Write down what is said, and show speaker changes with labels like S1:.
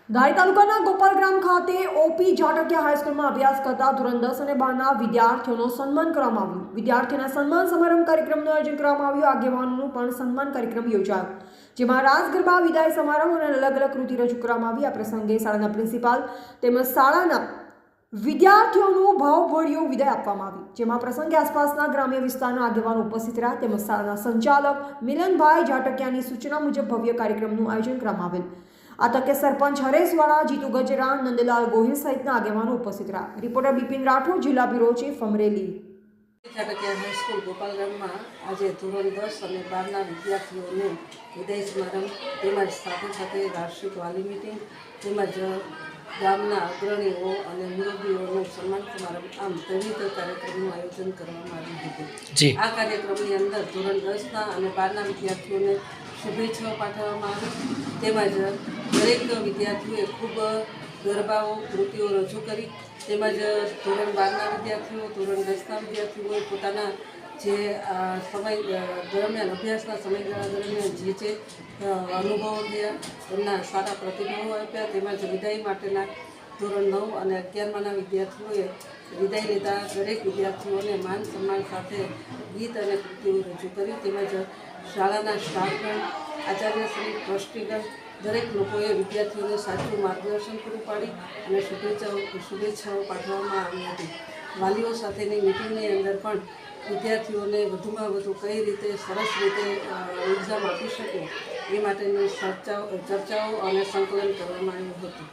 S1: ધારી તાલુકાના ગોપાલગ્રામ ખાતે ઓપી જાટકિયા હાઈસ્કૂલમાં અભ્યાસ કરતા ધોરણ 10 અને 12ના વિદ્યાર્થીઓનું સન્માન કરવામાં આવ્યું. વિદ્યાર્થીઓના સન્માન સમારંભ કાર્યક્રમનું આયોજન કરવામાં આવ્યું. આગેવાનોનું પણ સન્માન કાર્યક્રમ યોજાયો, જેમાં રાસ ગરબા, વિદાય સમારંભ અને અલગ અલગ કૃતિ રજૂ કરવામાં આવી. આ પ્રસંગે શાળાના પ્રિન્સિપાલ તેમજ શાળાના વિદ્યાર્થીઓનું ભાવભર્યું વિદાય આપવામાં આવી, જેમાં પ્રસંગે આસપાસના ગ્રામ્ય વિસ્તારના આગેવાનો ઉપસ્થિત રહ્યા તેમજ શાળાના સંચાલક મિલનભાઈ જાટકિયાની સૂચના મુજબ ભવ્ય કાર્યક્રમનું આયોજન કરવામાં આવેલ. આ તકે સરપંચ હરેશવાળા, જીતુ ગજરા, નંદલાલ ગોહિલ સહિતના આગેવાનો ઉપસ્થિત રહ્યા. રિપોર્ટર બિપિન રાઠોડ, જિલ્લા bureau chief, Amreli.
S2: Jatakiya high school ગોપાલગ્રામમાં આજે ધોરણ 10 અને 12ના વિદ્યાર્થીઓનું વિદાય સમારંભ તેમજ સાથે સાથે વાર્ષિક વાલી મિટિંગ તેમજ ગામના અગ્રણીઓ અને મુરબ્બીઓનું સન્માન સમારંભ આમ વિવિધ કાર્યક્રમનું આયોજન કરવામાં આવ્યું હતું. આ કાર્યક્રમની અંદર ધોરણ 10ના અને 12ના વિદ્યાર્થીઓને શુભેચ્છાઓ પાઠવવામાં આવી તેમજ દરેક વિદ્યાર્થીઓએ ખૂબ ગરબાઓ, કૃતિઓ રજૂ કરી તેમજ ધોરણ 12ના વિદ્યાર્થીઓ, ધોરણ 10ના વિદ્યાર્થીઓએ પોતાના જે સમય દરમિયાન અભ્યાસના સમયગાળા દરમિયાન જે અનુભવો થયા એમના સારા પ્રતિભાવો આપ્યા તેમજ વિદાય માટેના ધોરણ 9 અને 11માના વિદ્યાર્થીઓએ વિદાય લેતા દરેક વિદ્યાર્થીઓને માન સન્માન સાથે ગીત અને કૃતિઓ રજૂ કરી તેમજ શાળાના સ્ટાફગણ, આચાર્યશ્રી, ટ્રસ્ટીગણ દરેક લોકોએ વિદ્યાર્થીઓને સાચું માર્ગદર્શન પૂરું પાડી અને શુભેચ્છાઓ પાઠવવામાં આવી હતી. વાલીઓ સાથેની મિટિંગની અંદર પણ વિદ્યાર્થીઓને વધુમાં વધુ કઈ રીતે સરસ રીતે એક્ઝામ આપી શકે એ માટેની ચર્ચાઓ અને સંકલન કરવામાં આવ્યું હતું.